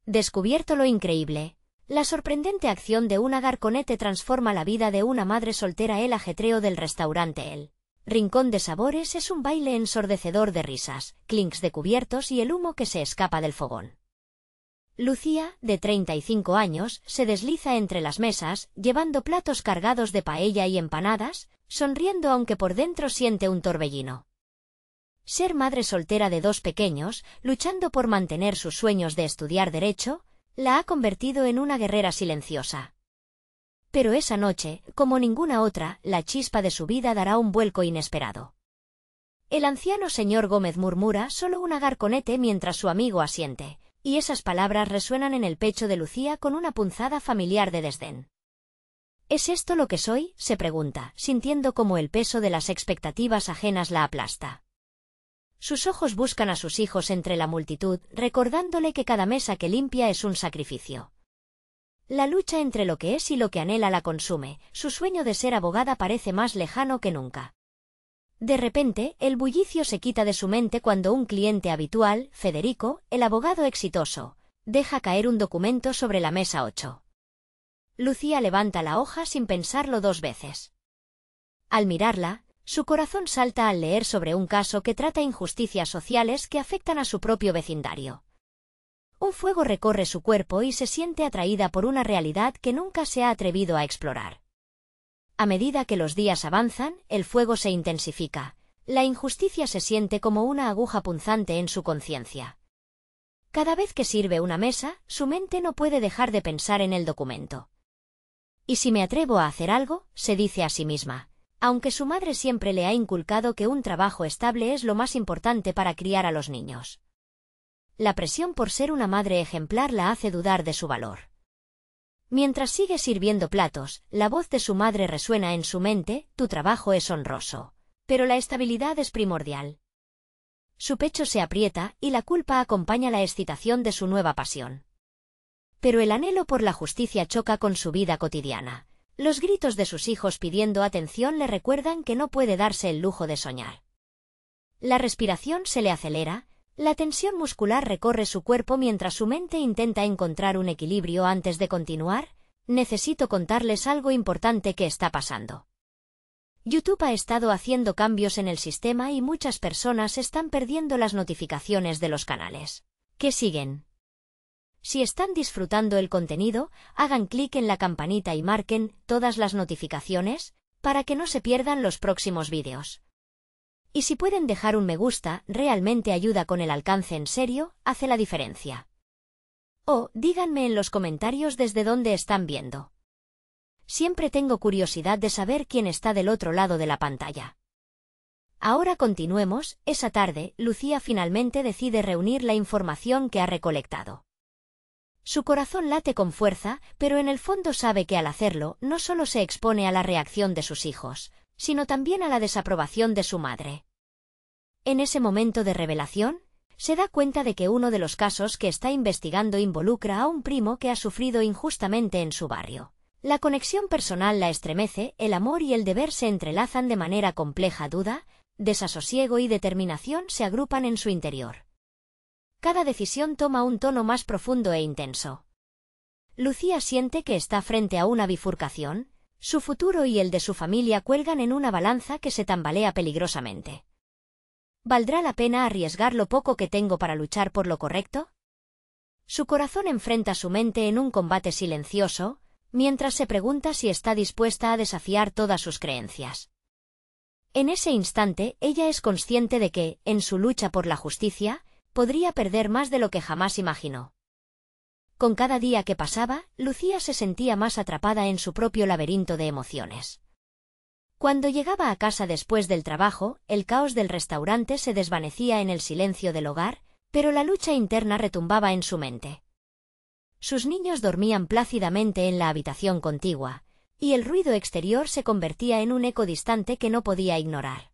Descubierto lo increíble. La sorprendente acción de una garconete transforma la vida de una madre soltera. El ajetreo del restaurante El Rincón de Sabores es un baile ensordecedor de risas, clinks de cubiertos y el humo que se escapa del fogón. Lucía, de 35 años, se desliza entre las mesas, llevando platos cargados de paella y empanadas, sonriendo aunque por dentro siente un torbellino. Ser madre soltera de 2 pequeños, luchando por mantener sus sueños de estudiar Derecho, la ha convertido en una guerrera silenciosa. Pero esa noche, como ninguna otra, la chispa de su vida dará un vuelco inesperado. El anciano señor Gómez murmura solo una garconete mientras su amigo asiente, y esas palabras resuenan en el pecho de Lucía con una punzada familiar de desdén. ¿Es esto lo que soy?, se pregunta, sintiendo como el peso de las expectativas ajenas la aplasta. Sus ojos buscan a sus hijos entre la multitud, recordándole que cada mesa que limpia es un sacrificio. La lucha entre lo que es y lo que anhela la consume, su sueño de ser abogada parece más lejano que nunca. De repente, el bullicio se quita de su mente cuando un cliente habitual, Federico, el abogado exitoso, deja caer un documento sobre la mesa 8. Lucía levanta la hoja sin pensarlo 2 veces. Al mirarla, su corazón salta al leer sobre un caso que trata injusticias sociales que afectan a su propio vecindario. Un fuego recorre su cuerpo y se siente atraída por una realidad que nunca se ha atrevido a explorar. A medida que los días avanzan, el fuego se intensifica. La injusticia se siente como una aguja punzante en su conciencia. Cada vez que sirve una mesa, su mente no puede dejar de pensar en el documento. ¿Y si me atrevo a hacer algo?, se dice a sí misma, aunque su madre siempre le ha inculcado que un trabajo estable es lo más importante para criar a los niños. La presión por ser una madre ejemplar la hace dudar de su valor. Mientras sigue sirviendo platos, la voz de su madre resuena en su mente: tu trabajo es honroso, pero la estabilidad es primordial. Su pecho se aprieta y la culpa acompaña la excitación de su nueva pasión. Pero el anhelo por la justicia choca con su vida cotidiana. Los gritos de sus hijos pidiendo atención le recuerdan que no puede darse el lujo de soñar. La respiración se le acelera, la tensión muscular recorre su cuerpo mientras su mente intenta encontrar un equilibrio antes de continuar. Necesito contarles algo importante que está pasando. YouTube ha estado haciendo cambios en el sistema y muchas personas están perdiendo las notificaciones de los canales que siguen. Si están disfrutando el contenido, hagan clic en la campanita y marquen todas las notificaciones para que no se pierdan los próximos vídeos. Y si pueden dejar un me gusta, realmente ayuda con el alcance, en serio, hace la diferencia. O díganme en los comentarios desde dónde están viendo. Siempre tengo curiosidad de saber quién está del otro lado de la pantalla. Ahora continuemos. Esa tarde, Lucía finalmente decide reunir la información que ha recolectado. Su corazón late con fuerza, pero en el fondo sabe que al hacerlo no solo se expone a la reacción de sus hijos, sino también a la desaprobación de su madre. En ese momento de revelación, se da cuenta de que uno de los casos que está investigando involucra a un primo que ha sufrido injustamente en su barrio. La conexión personal la estremece, el amor y el deber se entrelazan de manera compleja. Duda, desasosiego y determinación se agrupan en su interior. Cada decisión toma un tono más profundo e intenso. Lucía siente que está frente a una bifurcación. Su futuro y el de su familia cuelgan en una balanza que se tambalea peligrosamente. ¿Valdrá la pena arriesgar lo poco que tengo para luchar por lo correcto? Su corazón enfrenta su mente en un combate silencioso, mientras se pregunta si está dispuesta a desafiar todas sus creencias. En ese instante, ella es consciente de que, en su lucha por la justicia, podría perder más de lo que jamás imaginó. Con cada día que pasaba, Lucía se sentía más atrapada en su propio laberinto de emociones. Cuando llegaba a casa después del trabajo, el caos del restaurante se desvanecía en el silencio del hogar, pero la lucha interna retumbaba en su mente. Sus niños dormían plácidamente en la habitación contigua, y el ruido exterior se convertía en un eco distante que no podía ignorar.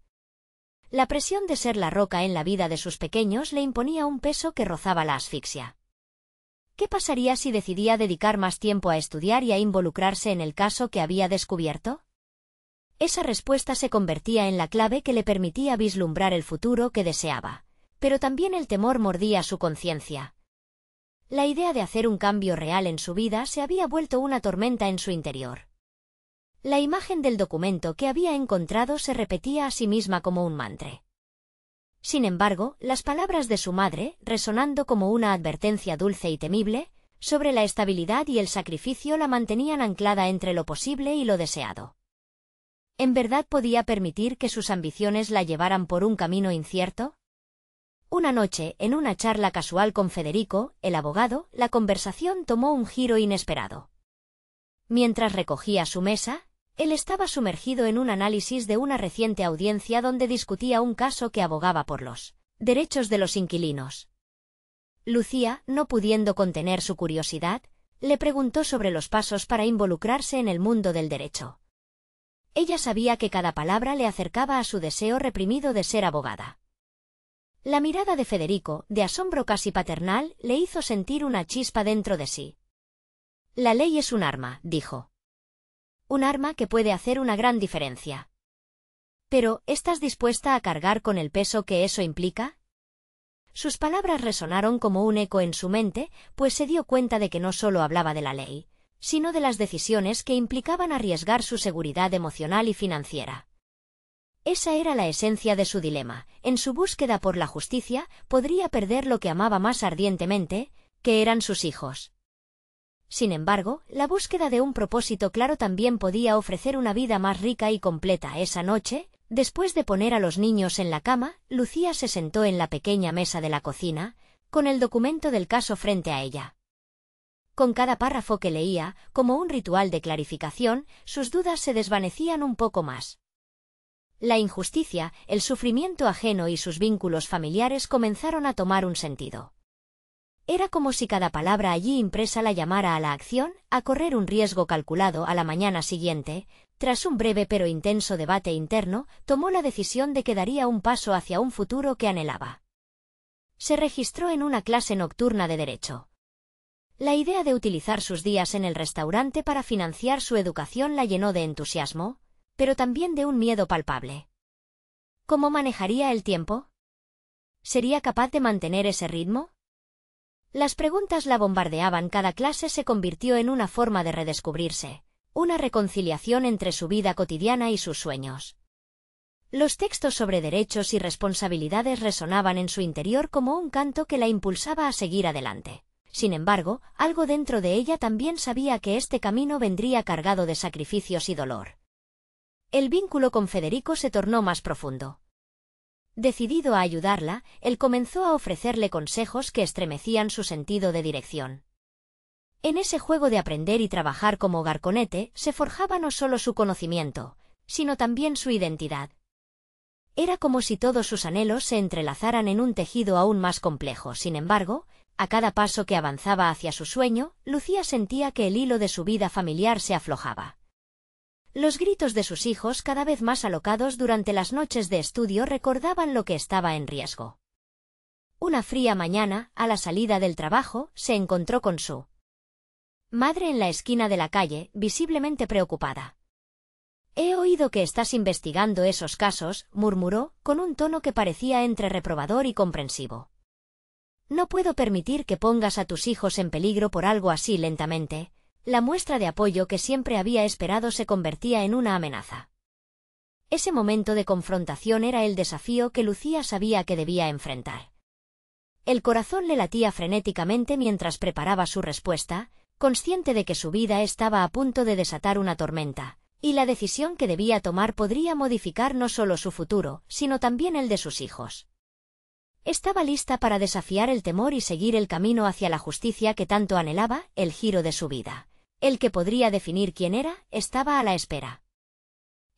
La presión de ser la roca en la vida de sus pequeños le imponía un peso que rozaba la asfixia. ¿Qué pasaría si decidía dedicar más tiempo a estudiar y a involucrarse en el caso que había descubierto? Esa respuesta se convertía en la clave que le permitía vislumbrar el futuro que deseaba, pero también el temor mordía su conciencia. La idea de hacer un cambio real en su vida se había vuelto una tormenta en su interior. La imagen del documento que había encontrado se repetía a sí misma como un mantra. Sin embargo, las palabras de su madre, resonando como una advertencia dulce y temible, sobre la estabilidad y el sacrificio la mantenían anclada entre lo posible y lo deseado. ¿En verdad podía permitir que sus ambiciones la llevaran por un camino incierto? Una noche, en una charla casual con Federico, el abogado, la conversación tomó un giro inesperado. Mientras recogía su mesa, él estaba sumergido en un análisis de una reciente audiencia donde discutía un caso que abogaba por los derechos de los inquilinos. Lucía, no pudiendo contener su curiosidad, le preguntó sobre los pasos para involucrarse en el mundo del derecho. Ella sabía que cada palabra le acercaba a su deseo reprimido de ser abogada. La mirada de Federico, de asombro casi paternal, le hizo sentir una chispa dentro de sí. La ley es un arma, dijo. Un arma que puede hacer una gran diferencia. Pero, ¿estás dispuesta a cargar con el peso que eso implica? Sus palabras resonaron como un eco en su mente, pues se dio cuenta de que no solo hablaba de la ley, sino de las decisiones que implicaban arriesgar su seguridad emocional y financiera. Esa era la esencia de su dilema. En su búsqueda por la justicia, podría perder lo que amaba más ardientemente, que eran sus hijos. Sin embargo, la búsqueda de un propósito claro también podía ofrecer una vida más rica y completa. Esa noche, después de poner a los niños en la cama, Lucía se sentó en la pequeña mesa de la cocina, con el documento del caso frente a ella. Con cada párrafo que leía, como un ritual de clarificación, sus dudas se desvanecían un poco más. La injusticia, el sufrimiento ajeno y sus vínculos familiares comenzaron a tomar un sentido. Era como si cada palabra allí impresa la llamara a la acción, a correr un riesgo calculado. A la mañana siguiente, tras un breve pero intenso debate interno, tomó la decisión de que daría un paso hacia un futuro que anhelaba. Se registró en una clase nocturna de Derecho. La idea de utilizar sus días en el restaurante para financiar su educación la llenó de entusiasmo, pero también de un miedo palpable. ¿Cómo manejaría el tiempo? ¿Sería capaz de mantener ese ritmo? Las preguntas la bombardeaban. Cada clase se convirtió en una forma de redescubrirse, una reconciliación entre su vida cotidiana y sus sueños. Los textos sobre derechos y responsabilidades resonaban en su interior como un canto que la impulsaba a seguir adelante. Sin embargo, algo dentro de ella también sabía que este camino vendría cargado de sacrificios y dolor. El vínculo con Federico se tornó más profundo. Decidido a ayudarla, él comenzó a ofrecerle consejos que estremecían su sentido de dirección. En ese juego de aprender y trabajar como garconete, se forjaba no solo su conocimiento, sino también su identidad. Era como si todos sus anhelos se entrelazaran en un tejido aún más complejo. Sin embargo, a cada paso que avanzaba hacia su sueño, Lucía sentía que el hilo de su vida familiar se aflojaba. Los gritos de sus hijos, cada vez más alocados durante las noches de estudio, recordaban lo que estaba en riesgo. Una fría mañana, a la salida del trabajo, se encontró con su madre en la esquina de la calle, visiblemente preocupada. «He oído que estás investigando esos casos», murmuró, con un tono que parecía entre reprobador y comprensivo. «No puedo permitir que pongas a tus hijos en peligro por algo así». Lentamente, la muestra de apoyo que siempre había esperado se convertía en una amenaza. Ese momento de confrontación era el desafío que Lucía sabía que debía enfrentar. El corazón le latía frenéticamente mientras preparaba su respuesta, consciente de que su vida estaba a punto de desatar una tormenta, y la decisión que debía tomar podría modificar no solo su futuro, sino también el de sus hijos. Estaba lista para desafiar el temor y seguir el camino hacia la justicia que tanto anhelaba. El giro de su vida, el que podría definir quién era, estaba a la espera.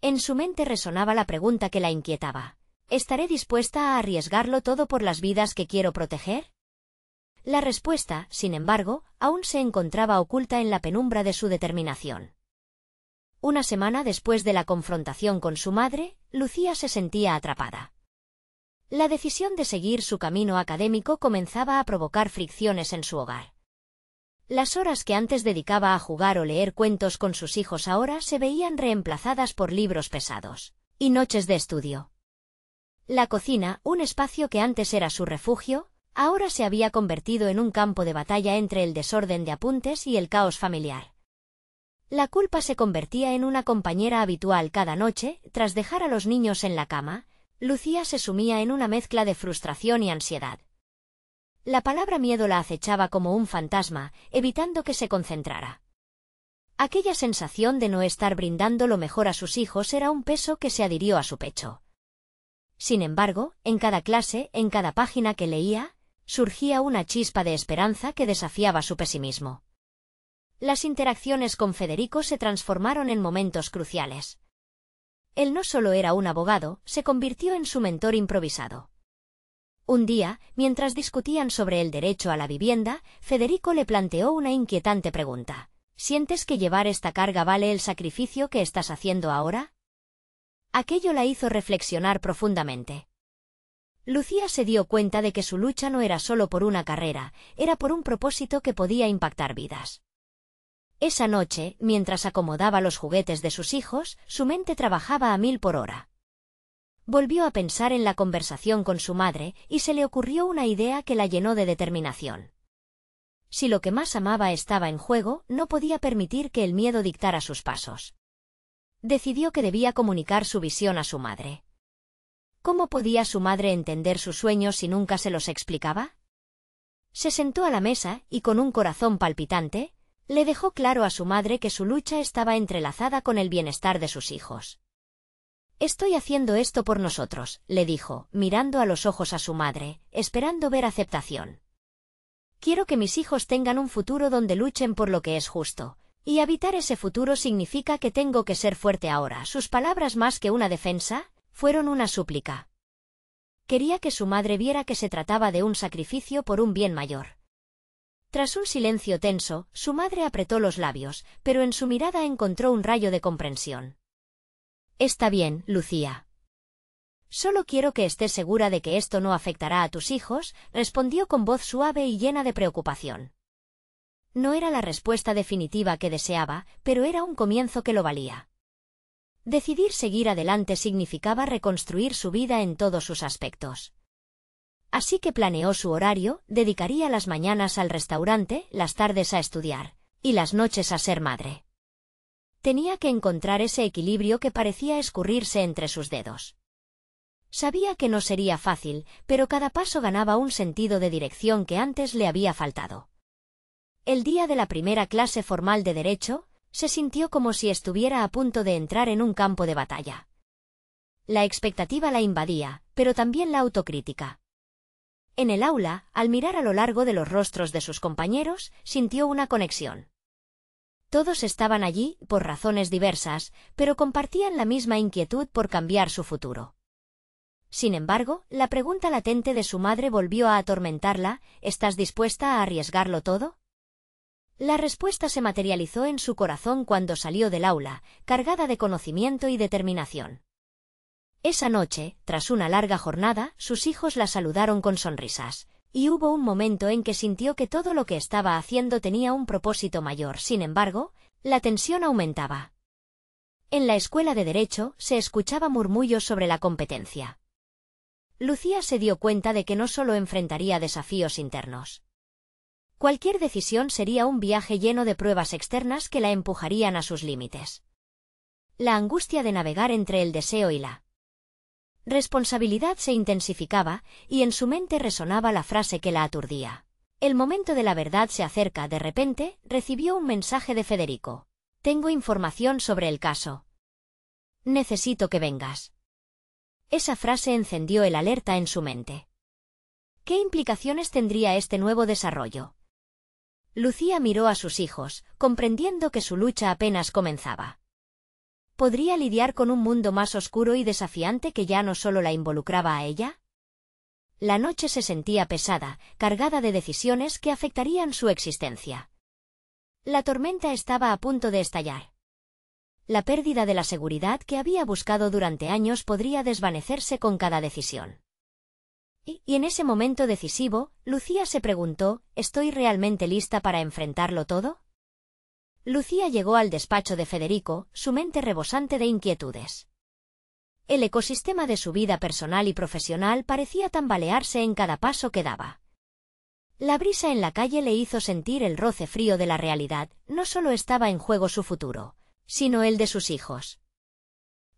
En su mente resonaba la pregunta que la inquietaba: ¿estaré dispuesta a arriesgarlo todo por las vidas que quiero proteger? La respuesta, sin embargo, aún se encontraba oculta en la penumbra de su determinación. Una semana después de la confrontación con su madre, Lucía se sentía atrapada. La decisión de seguir su camino académico comenzaba a provocar fricciones en su hogar. Las horas que antes dedicaba a jugar o leer cuentos con sus hijos ahora se veían reemplazadas por libros pesados y noches de estudio. La cocina, un espacio que antes era su refugio, ahora se había convertido en un campo de batalla entre el desorden de apuntes y el caos familiar. La culpa se convertía en una compañera habitual cada noche. Tras dejar a los niños en la cama, Lucía se sumía en una mezcla de frustración y ansiedad. La palabra miedo la acechaba como un fantasma, evitando que se concentrara. Aquella sensación de no estar brindando lo mejor a sus hijos era un peso que se adhirió a su pecho. Sin embargo, en cada clase, en cada página que leía, surgía una chispa de esperanza que desafiaba su pesimismo. Las interacciones con Federico se transformaron en momentos cruciales. Él no solo era un abogado, se convirtió en su mentor improvisado. Un día, mientras discutían sobre el derecho a la vivienda, Federico le planteó una inquietante pregunta. ¿Sientes que llevar esta carga vale el sacrificio que estás haciendo ahora? Aquello la hizo reflexionar profundamente. Lucía se dio cuenta de que su lucha no era solo por una carrera, era por un propósito que podía impactar vidas. Esa noche, mientras acomodaba los juguetes de sus hijos, su mente trabajaba a 1000 por hora. Volvió a pensar en la conversación con su madre y se le ocurrió una idea que la llenó de determinación. Si lo que más amaba estaba en juego, no podía permitir que el miedo dictara sus pasos. Decidió que debía comunicar su visión a su madre. ¿Cómo podía su madre entender sus sueños si nunca se los explicaba? Se sentó a la mesa y, con un corazón palpitante, le dejó claro a su madre que su lucha estaba entrelazada con el bienestar de sus hijos. «Estoy haciendo esto por nosotros», le dijo, mirando a los ojos a su madre, esperando ver aceptación. «Quiero que mis hijos tengan un futuro donde luchen por lo que es justo, y habitar ese futuro significa que tengo que ser fuerte ahora». Sus palabras, más que una defensa, fueron una súplica. Quería que su madre viera que se trataba de un sacrificio por un bien mayor. Tras un silencio tenso, su madre apretó los labios, pero en su mirada encontró un rayo de comprensión. «Está bien, Lucía. Solo quiero que estés segura de que esto no afectará a tus hijos», respondió con voz suave y llena de preocupación. No era la respuesta definitiva que deseaba, pero era un comienzo que lo valía. Decidir seguir adelante significaba reconstruir su vida en todos sus aspectos. Así que planeó su horario, dedicaría las mañanas al restaurante, las tardes a estudiar, y las noches a ser madre. Tenía que encontrar ese equilibrio que parecía escurrirse entre sus dedos. Sabía que no sería fácil, pero cada paso ganaba un sentido de dirección que antes le había faltado. El día de la primera clase formal de Derecho, se sintió como si estuviera a punto de entrar en un campo de batalla. La expectativa la invadía, pero también la autocrítica. En el aula, al mirar a lo largo de los rostros de sus compañeros, sintió una conexión. Todos estaban allí, por razones diversas, pero compartían la misma inquietud por cambiar su futuro. Sin embargo, la pregunta latente de su madre volvió a atormentarla: ¿estás dispuesta a arriesgarlo todo? La respuesta se materializó en su corazón cuando salió del aula, cargada de conocimiento y determinación. Esa noche, tras una larga jornada, sus hijos la saludaron con sonrisas, y hubo un momento en que sintió que todo lo que estaba haciendo tenía un propósito mayor. Sin embargo, la tensión aumentaba. En la escuela de Derecho se escuchaba murmullos sobre la competencia. Lucía se dio cuenta de que no solo enfrentaría desafíos internos. Cualquier decisión sería un viaje lleno de pruebas externas que la empujarían a sus límites. La angustia de navegar entre el deseo y la responsabilidad se intensificaba, y en su mente resonaba la frase que la aturdía. El momento de la verdad se acerca. De repente, recibió un mensaje de Federico. «Tengo información sobre el caso. Necesito que vengas». Esa frase encendió el alerta en su mente. ¿Qué implicaciones tendría este nuevo desarrollo? Lucía miró a sus hijos, comprendiendo que su lucha apenas comenzaba. ¿Podría lidiar con un mundo más oscuro y desafiante que ya no solo la involucraba a ella? La noche se sentía pesada, cargada de decisiones que afectarían su existencia. La tormenta estaba a punto de estallar. La pérdida de la seguridad que había buscado durante años podría desvanecerse con cada decisión. Y en ese momento decisivo, Lucía se preguntó: ¿estoy realmente lista para enfrentarlo todo? Lucía llegó al despacho de Federico, su mente rebosante de inquietudes. El ecosistema de su vida personal y profesional parecía tambalearse en cada paso que daba. La brisa en la calle le hizo sentir el roce frío de la realidad. No solo estaba en juego su futuro, sino el de sus hijos.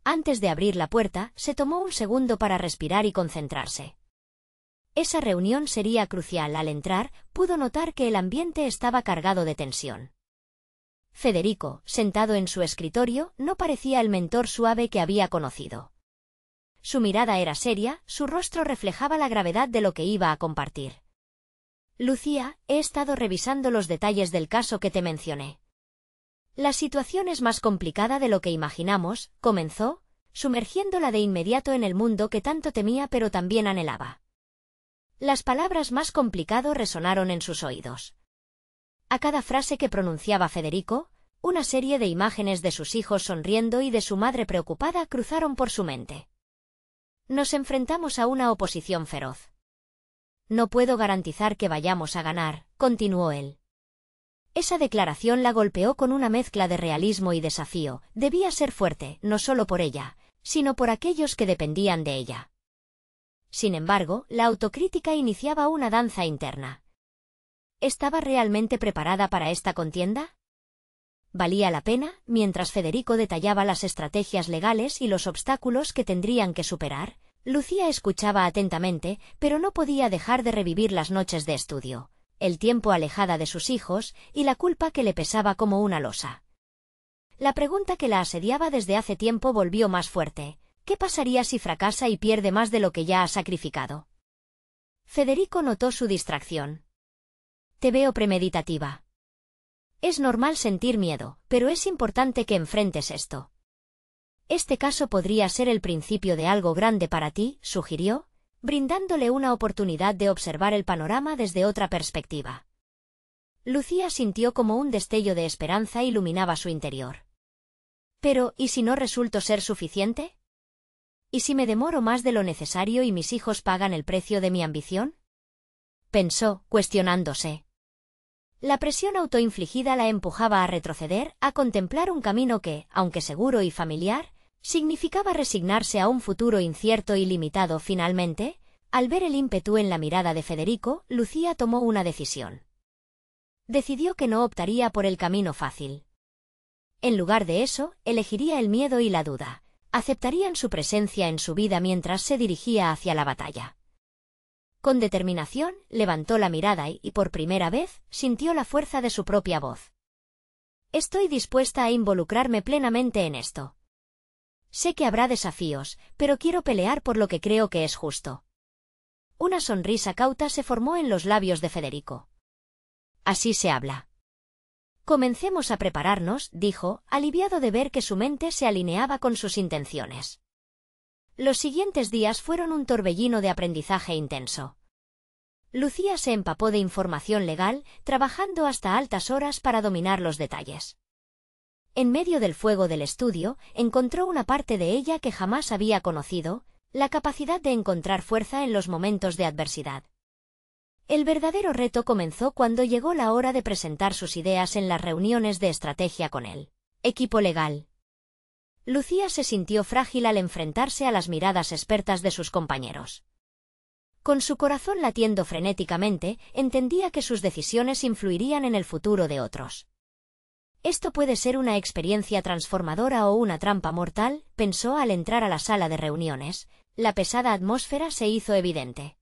Antes de abrir la puerta, se tomó un segundo para respirar y concentrarse. Esa reunión sería crucial. Al entrar, pudo notar que el ambiente estaba cargado de tensión. Federico, sentado en su escritorio, no parecía el mentor suave que había conocido. Su mirada era seria, su rostro reflejaba la gravedad de lo que iba a compartir. Lucía, he estado revisando los detalles del caso que te mencioné. La situación es más complicada de lo que imaginamos, comenzó, sumergiéndola de inmediato en el mundo que tanto temía pero también anhelaba. Las palabras más complicado resonaron en sus oídos. A cada frase que pronunciaba Federico, una serie de imágenes de sus hijos sonriendo y de su madre preocupada cruzaron por su mente. Nos enfrentamos a una oposición feroz. No puedo garantizar que vayamos a ganar, continuó él. Esa declaración la golpeó con una mezcla de realismo y desafío. Debía ser fuerte, no solo por ella, sino por aquellos que dependían de ella. Sin embargo, la autocrítica iniciaba una danza interna. ¿Estaba realmente preparada para esta contienda? ¿Valía la pena? Mientras Federico detallaba las estrategias legales y los obstáculos que tendrían que superar, Lucía escuchaba atentamente, pero no podía dejar de revivir las noches de estudio, el tiempo alejada de sus hijos y la culpa que le pesaba como una losa. La pregunta que la asediaba desde hace tiempo volvió más fuerte. ¿Qué pasaría si fracasa y pierde más de lo que ya ha sacrificado? Federico notó su distracción. Te veo premeditativa. Es normal sentir miedo, pero es importante que enfrentes esto. Este caso podría ser el principio de algo grande para ti, sugirió, brindándole una oportunidad de observar el panorama desde otra perspectiva. Lucía sintió como un destello de esperanza iluminaba su interior. Pero, ¿y si no resulto ser suficiente? ¿Y si me demoro más de lo necesario y mis hijos pagan el precio de mi ambición? Pensó, cuestionándose. La presión autoinfligida la empujaba a retroceder, a contemplar un camino que, aunque seguro y familiar, significaba resignarse a un futuro incierto y limitado. Finalmente, al ver el ímpetu en la mirada de Federico, Lucía tomó una decisión. Decidió que no optaría por el camino fácil. En lugar de eso, elegiría el miedo y la duda. Aceptarían su presencia en su vida mientras se dirigía hacia la batalla. Con determinación, levantó la mirada y, por primera vez, sintió la fuerza de su propia voz. Estoy dispuesta a involucrarme plenamente en esto. Sé que habrá desafíos, pero quiero pelear por lo que creo que es justo. Una sonrisa cauta se formó en los labios de Federico. Así se habla. Comencemos a prepararnos, dijo, aliviado de ver que su mente se alineaba con sus intenciones. Los siguientes días fueron un torbellino de aprendizaje intenso. Lucía se empapó de información legal, trabajando hasta altas horas para dominar los detalles. En medio del fuego del estudio, encontró una parte de ella que jamás había conocido, la capacidad de encontrar fuerza en los momentos de adversidad. El verdadero reto comenzó cuando llegó la hora de presentar sus ideas en las reuniones de estrategia con el equipo legal. Lucía se sintió frágil al enfrentarse a las miradas expertas de sus compañeros. Con su corazón latiendo frenéticamente, entendía que sus decisiones influirían en el futuro de otros. Esto puede ser una experiencia transformadora o una trampa mortal, pensó al entrar a la sala de reuniones. La pesada atmósfera se hizo evidente.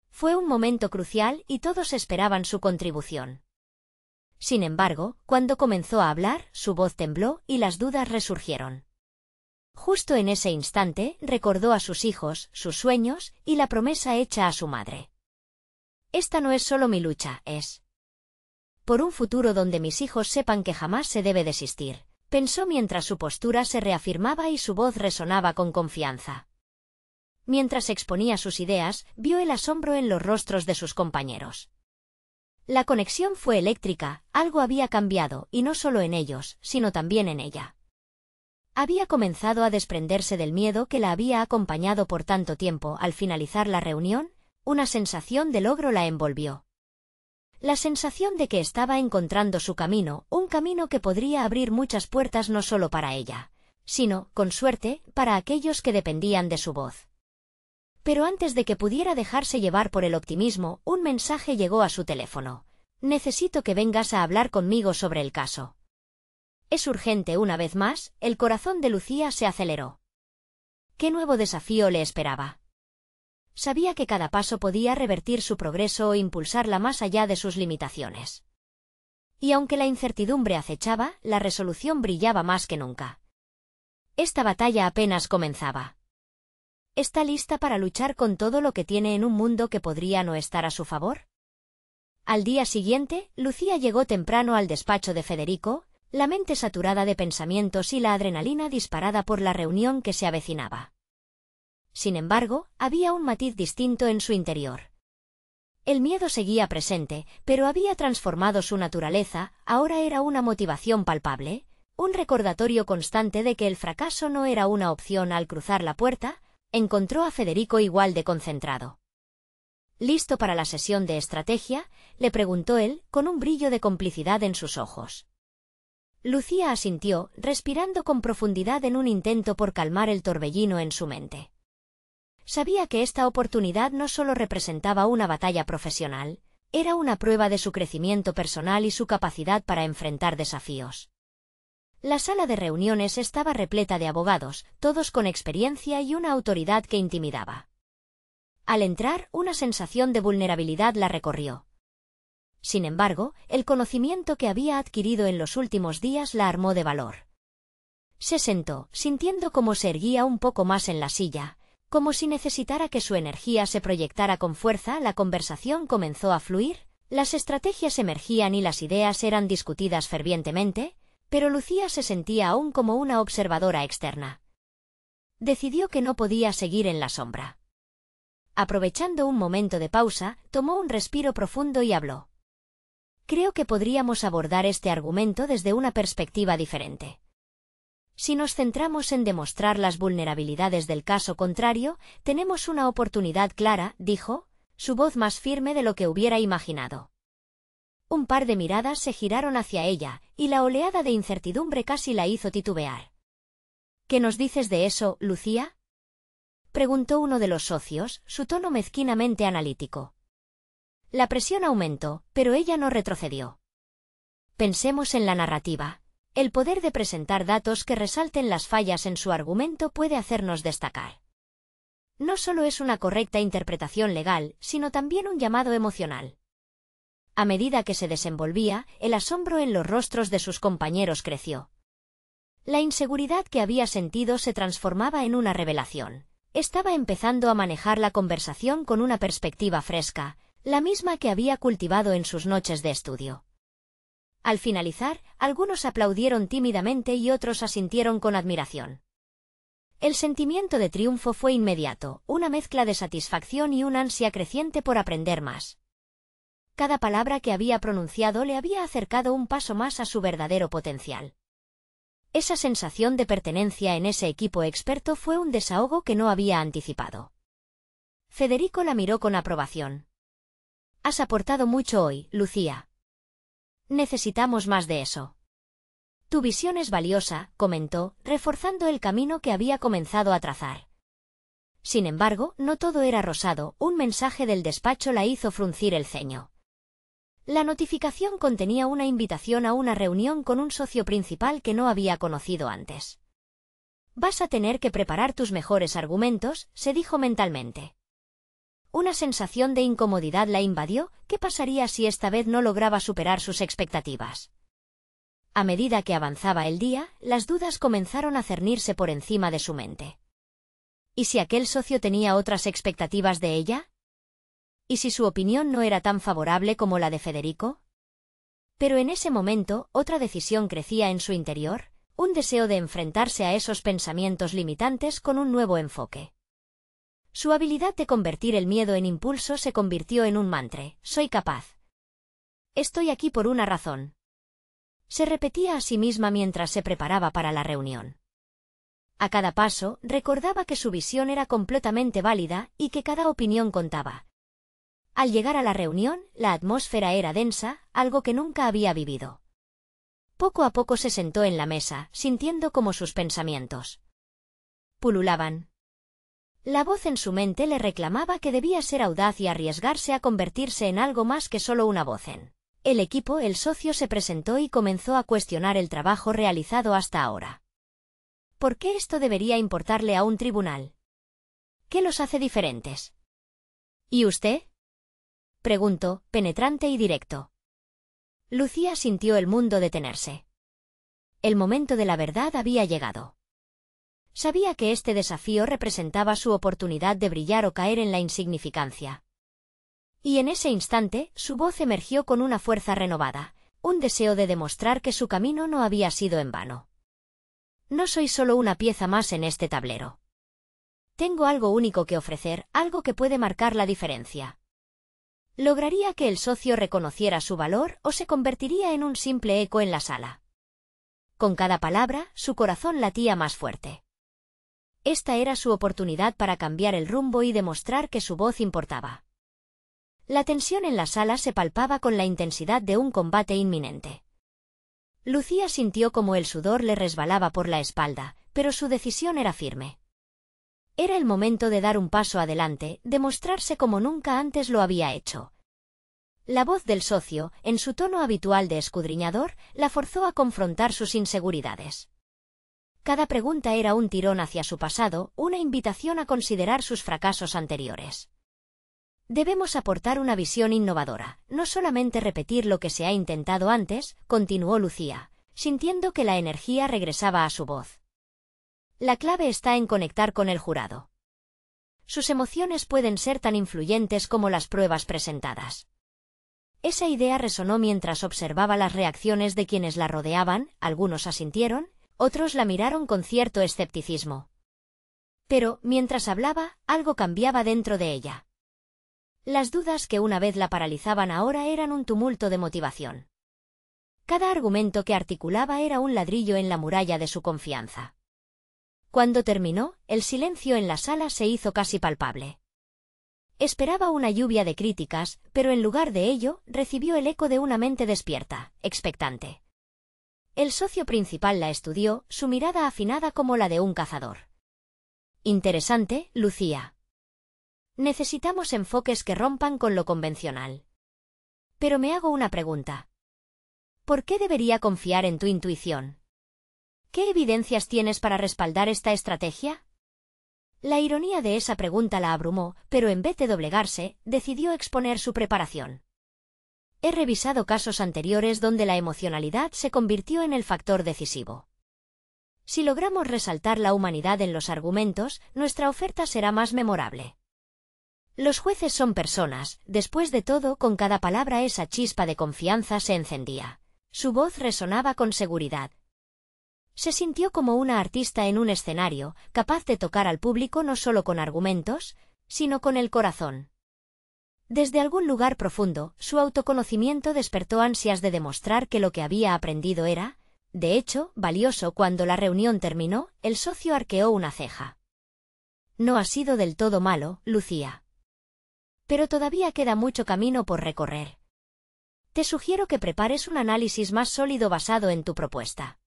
Fue un momento crucial y todos esperaban su contribución. Sin embargo, cuando comenzó a hablar, su voz tembló y las dudas resurgieron. Justo en ese instante, recordó a sus hijos, sus sueños y la promesa hecha a su madre. Esta no es solo mi lucha, es por un futuro donde mis hijos sepan que jamás se debe desistir, pensó mientras su postura se reafirmaba y su voz resonaba con confianza. Mientras exponía sus ideas, vio el asombro en los rostros de sus compañeros. La conexión fue eléctrica, algo había cambiado, y no solo en ellos, sino también en ella. Había comenzado a desprenderse del miedo que la había acompañado por tanto tiempo. Al finalizar la reunión, una sensación de logro la envolvió. La sensación de que estaba encontrando su camino, un camino que podría abrir muchas puertas no solo para ella, sino, con suerte, para aquellos que dependían de su voz. Pero antes de que pudiera dejarse llevar por el optimismo, un mensaje llegó a su teléfono. Necesito que vengas a hablar conmigo sobre el caso. Es urgente una vez más, el corazón de Lucía se aceleró. ¿Qué nuevo desafío le esperaba? Sabía que cada paso podía revertir su progreso o impulsarla más allá de sus limitaciones. Y aunque la incertidumbre acechaba, la resolución brillaba más que nunca. Esta batalla apenas comenzaba. ¿Está lista para luchar con todo lo que tiene en un mundo que podría no estar a su favor? Al día siguiente, Lucía llegó temprano al despacho de Federico, la mente saturada de pensamientos y la adrenalina disparada por la reunión que se avecinaba. Sin embargo, había un matiz distinto en su interior. El miedo seguía presente, pero había transformado su naturaleza, ahora era una motivación palpable, un recordatorio constante de que el fracaso no era una opción. Al cruzar la puerta, encontró a Federico igual de concentrado. ¿Listo para la sesión de estrategia?, le preguntó él, con un brillo de complicidad en sus ojos. Lucía asintió, respirando con profundidad en un intento por calmar el torbellino en su mente. Sabía que esta oportunidad no solo representaba una batalla profesional, era una prueba de su crecimiento personal y su capacidad para enfrentar desafíos. La sala de reuniones estaba repleta de abogados, todos con experiencia y una autoridad que intimidaba. Al entrar, una sensación de vulnerabilidad la recorrió. Sin embargo, el conocimiento que había adquirido en los últimos días la armó de valor. Se sentó, sintiendo cómo se erguía un poco más en la silla, como si necesitara que su energía se proyectara con fuerza. La conversación comenzó a fluir, las estrategias emergían y las ideas eran discutidas fervientemente, pero Lucía se sentía aún como una observadora externa. Decidió que no podía seguir en la sombra. Aprovechando un momento de pausa, tomó un respiro profundo y habló. Creo que podríamos abordar este argumento desde una perspectiva diferente. Si nos centramos en demostrar las vulnerabilidades del caso contrario, tenemos una oportunidad clara, dijo, su voz más firme de lo que hubiera imaginado. Un par de miradas se giraron hacia ella, y la oleada de incertidumbre casi la hizo titubear. ¿Qué nos dices de eso, Lucía?, preguntó uno de los socios, su tono mezquinamente analítico. La presión aumentó, pero ella no retrocedió. Pensemos en la narrativa. El poder de presentar datos que resalten las fallas en su argumento puede hacernos destacar. No solo es una correcta interpretación legal, sino también un llamado emocional. A medida que se desenvolvía, el asombro en los rostros de sus compañeros creció. La inseguridad que había sentido se transformaba en una revelación. Estaba empezando a manejar la conversación con una perspectiva fresca, la misma que había cultivado en sus noches de estudio. Al finalizar, algunos aplaudieron tímidamente y otros asintieron con admiración. El sentimiento de triunfo fue inmediato, una mezcla de satisfacción y una ansia creciente por aprender más. Cada palabra que había pronunciado le había acercado un paso más a su verdadero potencial. Esa sensación de pertenencia en ese equipo experto fue un desahogo que no había anticipado. Federico la miró con aprobación. Has aportado mucho hoy, Lucía. Necesitamos más de eso. Tu visión es valiosa, comentó, reforzando el camino que había comenzado a trazar. Sin embargo, no todo era rosado, un mensaje del despacho la hizo fruncir el ceño. La notificación contenía una invitación a una reunión con un socio principal que no había conocido antes. Vas a tener que preparar tus mejores argumentos, se dijo mentalmente. Una sensación de incomodidad la invadió. ¿Qué pasaría si esta vez no lograba superar sus expectativas? A medida que avanzaba el día, las dudas comenzaron a cernirse por encima de su mente. ¿Y si aquel socio tenía otras expectativas de ella? ¿Y si su opinión no era tan favorable como la de Federico? Pero en ese momento, otra decisión crecía en su interior, un deseo de enfrentarse a esos pensamientos limitantes con un nuevo enfoque. Su habilidad de convertir el miedo en impulso se convirtió en un mantra: soy capaz. Estoy aquí por una razón. Se repetía a sí misma mientras se preparaba para la reunión. A cada paso, recordaba que su visión era completamente válida y que cada opinión contaba. Al llegar a la reunión, la atmósfera era densa, algo que nunca había vivido. Poco a poco se sentó en la mesa, sintiendo cómo sus pensamientos pululaban. La voz en su mente le reclamaba que debía ser audaz y arriesgarse a convertirse en algo más que solo una voz en el equipo. El socio se presentó y comenzó a cuestionar el trabajo realizado hasta ahora. ¿Por qué esto debería importarle a un tribunal? ¿Qué los hace diferentes? ¿Y usted? Preguntó, penetrante y directo. Lucía sintió el mundo detenerse. El momento de la verdad había llegado. Sabía que este desafío representaba su oportunidad de brillar o caer en la insignificancia. Y en ese instante, su voz emergió con una fuerza renovada, un deseo de demostrar que su camino no había sido en vano. No soy solo una pieza más en este tablero. Tengo algo único que ofrecer, algo que puede marcar la diferencia. ¿Lograría que el socio reconociera su valor o se convertiría en un simple eco en la sala? Con cada palabra, su corazón latía más fuerte. Esta era su oportunidad para cambiar el rumbo y demostrar que su voz importaba. La tensión en la sala se palpaba con la intensidad de un combate inminente. Lucía sintió como el sudor le resbalaba por la espalda, pero su decisión era firme. Era el momento de dar un paso adelante, de mostrarse como nunca antes lo había hecho. La voz del socio, en su tono habitual de escudriñador, la forzó a confrontar sus inseguridades. Cada pregunta era un tirón hacia su pasado, una invitación a considerar sus fracasos anteriores. Debemos aportar una visión innovadora, no solamente repetir lo que se ha intentado antes, continuó Lucía, sintiendo que la energía regresaba a su voz. La clave está en conectar con el jurado. Sus emociones pueden ser tan influyentes como las pruebas presentadas. Esa idea resonó mientras observaba las reacciones de quienes la rodeaban, algunos asintieron, otros la miraron con cierto escepticismo. Pero, mientras hablaba, algo cambiaba dentro de ella. Las dudas que una vez la paralizaban ahora eran un tumulto de motivación. Cada argumento que articulaba era un ladrillo en la muralla de su confianza. Cuando terminó, el silencio en la sala se hizo casi palpable. Esperaba una lluvia de críticas, pero en lugar de ello, recibió el eco de una mente despierta, expectante. El socio principal la estudió, su mirada afinada como la de un cazador. Interesante, Lucía. Necesitamos enfoques que rompan con lo convencional. Pero me hago una pregunta. ¿Por qué debería confiar en tu intuición? ¿Qué evidencias tienes para respaldar esta estrategia? La ironía de esa pregunta la abrumó, pero en vez de doblegarse, decidió exponer su preparación. He revisado casos anteriores donde la emocionalidad se convirtió en el factor decisivo. Si logramos resaltar la humanidad en los argumentos, nuestra oferta será más memorable. Los jueces son personas, después de todo, con cada palabra esa chispa de confianza se encendía. Su voz resonaba con seguridad. Se sintió como una artista en un escenario, capaz de tocar al público no solo con argumentos, sino con el corazón. Desde algún lugar profundo, su autoconocimiento despertó ansias de demostrar que lo que había aprendido era, de hecho, valioso. Cuando la reunión terminó, el socio arqueó una ceja. No ha sido del todo malo, Lucía. Pero todavía queda mucho camino por recorrer. Te sugiero que prepares un análisis más sólido basado en tu propuesta.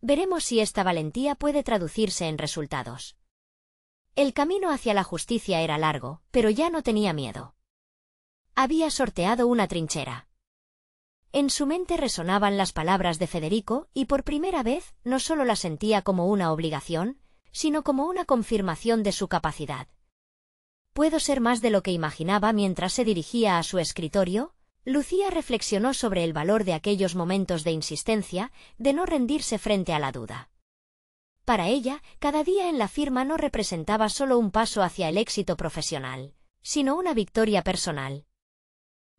Veremos si esta valentía puede traducirse en resultados. El camino hacia la justicia era largo, pero ya no tenía miedo. Había sorteado una trinchera. En su mente resonaban las palabras de Federico, y por primera vez, no solo la sentía como una obligación, sino como una confirmación de su capacidad. ¿Puedo ser más de lo que imaginaba? Mientras se dirigía a su escritorio, Lucía reflexionó sobre el valor de aquellos momentos de insistencia, de no rendirse frente a la duda. Para ella, cada día en la firma no representaba solo un paso hacia el éxito profesional, sino una victoria personal.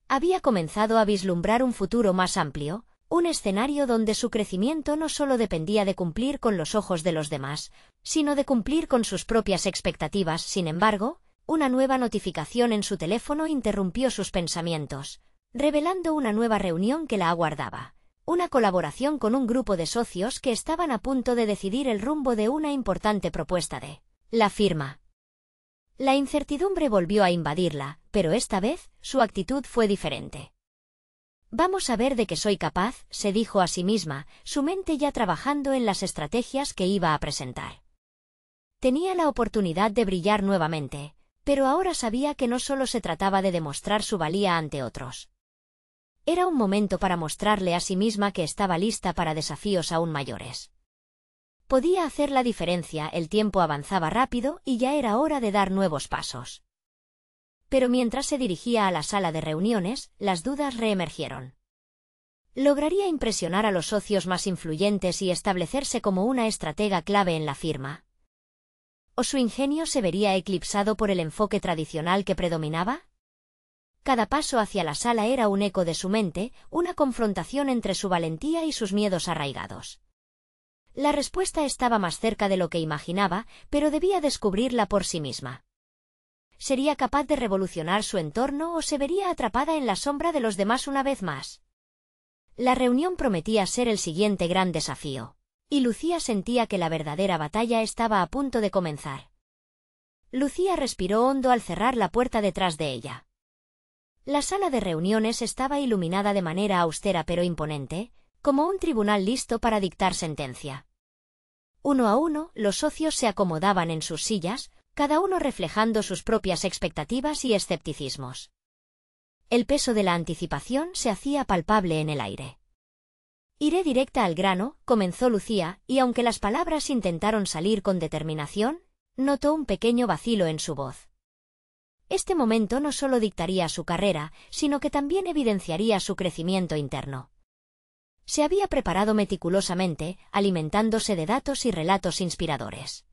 Había comenzado a vislumbrar un futuro más amplio, un escenario donde su crecimiento no solo dependía de cumplir con los ojos de los demás, sino de cumplir con sus propias expectativas. Sin embargo, una nueva notificación en su teléfono interrumpió sus pensamientos, revelando una nueva reunión que la aguardaba, una colaboración con un grupo de socios que estaban a punto de decidir el rumbo de una importante propuesta de la firma. La incertidumbre volvió a invadirla, pero esta vez, su actitud fue diferente. Vamos a ver de qué soy capaz, se dijo a sí misma, su mente ya trabajando en las estrategias que iba a presentar. Tenía la oportunidad de brillar nuevamente, pero ahora sabía que no solo se trataba de demostrar su valía ante otros. Era un momento para mostrarle a sí misma que estaba lista para desafíos aún mayores. Podía hacer la diferencia, el tiempo avanzaba rápido y ya era hora de dar nuevos pasos. Pero mientras se dirigía a la sala de reuniones, las dudas reemergieron. ¿Lograría impresionar a los socios más influyentes y establecerse como una estratega clave en la firma? ¿O su ingenio se vería eclipsado por el enfoque tradicional que predominaba? Cada paso hacia la sala era un eco de su mente, una confrontación entre su valentía y sus miedos arraigados. La respuesta estaba más cerca de lo que imaginaba, pero debía descubrirla por sí misma. ¿Sería capaz de revolucionar su entorno o se vería atrapada en la sombra de los demás una vez más? La reunión prometía ser el siguiente gran desafío, y Lucía sentía que la verdadera batalla estaba a punto de comenzar. Lucía respiró hondo al cerrar la puerta detrás de ella. La sala de reuniones estaba iluminada de manera austera pero imponente, como un tribunal listo para dictar sentencia. Uno a uno, los socios se acomodaban en sus sillas, cada uno reflejando sus propias expectativas y escepticismos. El peso de la anticipación se hacía palpable en el aire. «Iré directa al grano», comenzó Lucía, y aunque las palabras intentaron salir con determinación, notó un pequeño vacilo en su voz. Este momento no solo dictaría su carrera, sino que también evidenciaría su crecimiento interno. Se había preparado meticulosamente, alimentándose de datos y relatos inspiradores.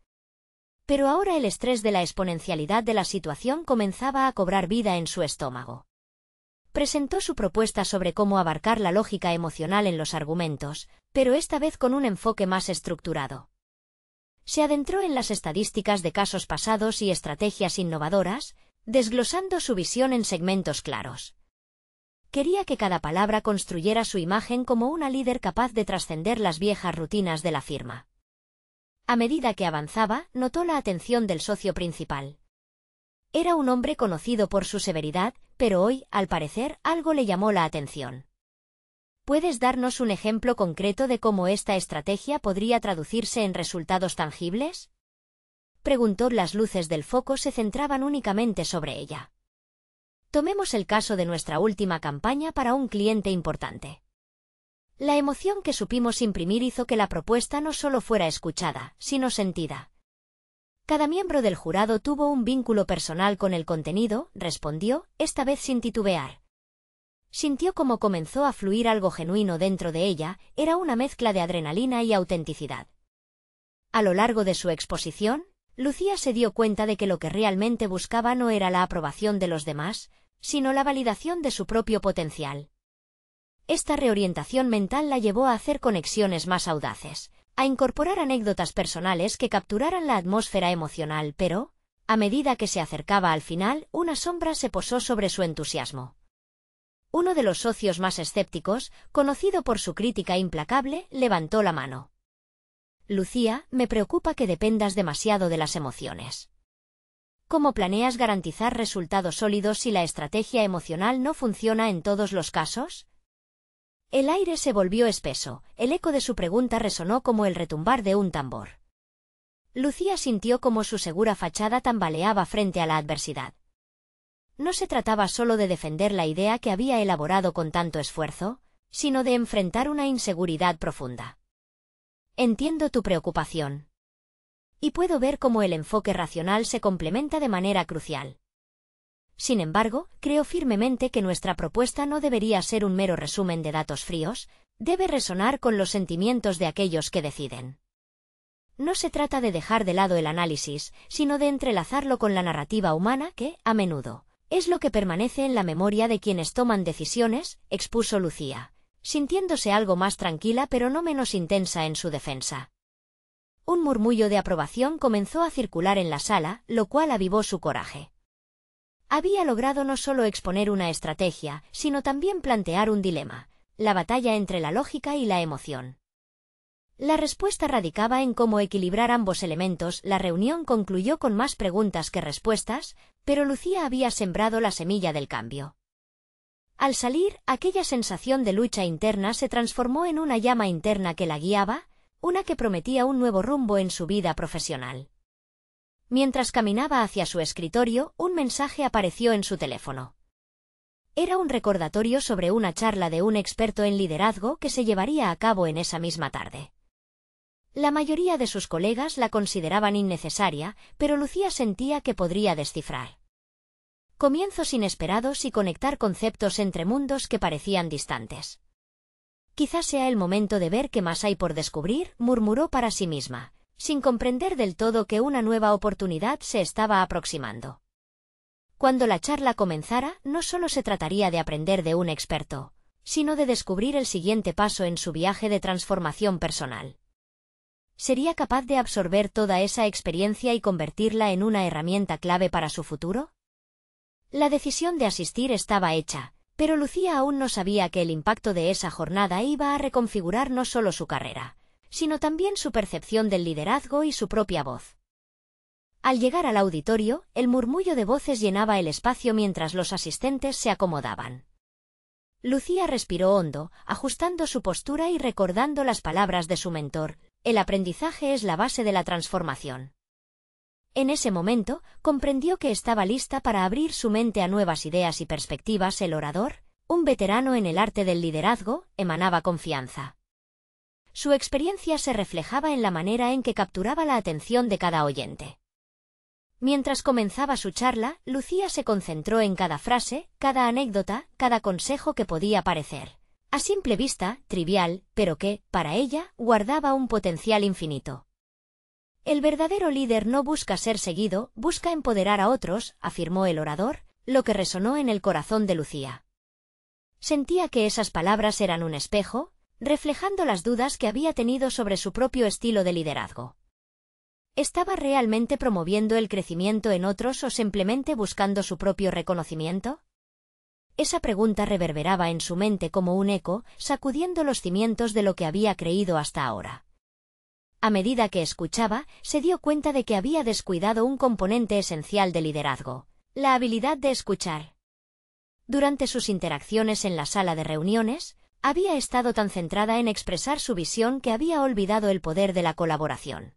Pero ahora el estrés de la exponencialidad de la situación comenzaba a cobrar vida en su estómago. Presentó su propuesta sobre cómo abarcar la lógica emocional en los argumentos, pero esta vez con un enfoque más estructurado. Se adentró en las estadísticas de casos pasados y estrategias innovadoras, desglosando su visión en segmentos claros. Quería que cada palabra construyera su imagen como una líder capaz de trascender las viejas rutinas de la firma. A medida que avanzaba, notó la atención del socio principal. Era un hombre conocido por su severidad, pero hoy, al parecer, algo le llamó la atención. ¿Puedes darnos un ejemplo concreto de cómo esta estrategia podría traducirse en resultados tangibles?, preguntó. Las luces del foco se centraban únicamente sobre ella. Tomemos el caso de nuestra última campaña para un cliente importante. La emoción que supimos imprimir hizo que la propuesta no solo fuera escuchada, sino sentida. Cada miembro del jurado tuvo un vínculo personal con el contenido, respondió, esta vez sin titubear. Sintió cómo comenzó a fluir algo genuino dentro de ella, era una mezcla de adrenalina y autenticidad. A lo largo de su exposición, Lucía se dio cuenta de que lo que realmente buscaba no era la aprobación de los demás, sino la validación de su propio potencial. Esta reorientación mental la llevó a hacer conexiones más audaces, a incorporar anécdotas personales que capturaran la atmósfera emocional, pero, a medida que se acercaba al final, una sombra se posó sobre su entusiasmo. Uno de los socios más escépticos, conocido por su crítica implacable, levantó la mano. Lucía, me preocupa que dependas demasiado de las emociones. ¿Cómo planeas garantizar resultados sólidos si la estrategia emocional no funciona en todos los casos? El aire se volvió espeso, el eco de su pregunta resonó como el retumbar de un tambor. Lucía sintió como su segura fachada tambaleaba frente a la adversidad. No se trataba solo de defender la idea que había elaborado con tanto esfuerzo, sino de enfrentar una inseguridad profunda. Entiendo tu preocupación. Y puedo ver cómo el enfoque racional se complementa de manera crucial. Sin embargo, creo firmemente que nuestra propuesta no debería ser un mero resumen de datos fríos, debe resonar con los sentimientos de aquellos que deciden. No se trata de dejar de lado el análisis, sino de entrelazarlo con la narrativa humana que, a menudo, es lo que permanece en la memoria de quienes toman decisiones, expuso Lucía, sintiéndose algo más tranquila pero no menos intensa en su defensa. Un murmullo de aprobación comenzó a circular en la sala, lo cual avivó su coraje. Había logrado no solo exponer una estrategia, sino también plantear un dilema, la batalla entre la lógica y la emoción. La respuesta radicaba en cómo equilibrar ambos elementos. La reunión concluyó con más preguntas que respuestas, pero Lucía había sembrado la semilla del cambio. Al salir, aquella sensación de lucha interna se transformó en una llama interna que la guiaba, una que prometía un nuevo rumbo en su vida profesional. Mientras caminaba hacia su escritorio, un mensaje apareció en su teléfono. Era un recordatorio sobre una charla de un experto en liderazgo que se llevaría a cabo en esa misma tarde. La mayoría de sus colegas la consideraban innecesaria, pero Lucía sentía que podría descifrar comienzos inesperados y conectar conceptos entre mundos que parecían distantes. Quizás sea el momento de ver qué más hay por descubrir, murmuró para sí misma, sin comprender del todo que una nueva oportunidad se estaba aproximando. Cuando la charla comenzara, no solo se trataría de aprender de un experto, sino de descubrir el siguiente paso en su viaje de transformación personal. ¿Sería capaz de absorber toda esa experiencia y convertirla en una herramienta clave para su futuro? La decisión de asistir estaba hecha, pero Lucía aún no sabía que el impacto de esa jornada iba a reconfigurar no solo su carrera, sino también su percepción del liderazgo y su propia voz. Al llegar al auditorio, el murmullo de voces llenaba el espacio mientras los asistentes se acomodaban. Lucía respiró hondo, ajustando su postura y recordando las palabras de su mentor: el aprendizaje es la base de la transformación. En ese momento, comprendió que estaba lista para abrir su mente a nuevas ideas y perspectivas. El orador, un veterano en el arte del liderazgo, emanaba confianza. Su experiencia se reflejaba en la manera en que capturaba la atención de cada oyente. Mientras comenzaba su charla, Lucía se concentró en cada frase, cada anécdota, cada consejo que podía parecer, a simple vista, trivial, pero que, para ella, guardaba un potencial infinito. El verdadero líder no busca ser seguido, busca empoderar a otros, afirmó el orador, lo que resonó en el corazón de Lucía. Sentía que esas palabras eran un espejo, reflejando las dudas que había tenido sobre su propio estilo de liderazgo. ¿Estaba realmente promoviendo el crecimiento en otros o simplemente buscando su propio reconocimiento? Esa pregunta reverberaba en su mente como un eco, sacudiendo los cimientos de lo que había creído hasta ahora. A medida que escuchaba, se dio cuenta de que había descuidado un componente esencial de liderazgo: la habilidad de escuchar. Durante sus interacciones en la sala de reuniones, había estado tan centrada en expresar su visión que había olvidado el poder de la colaboración.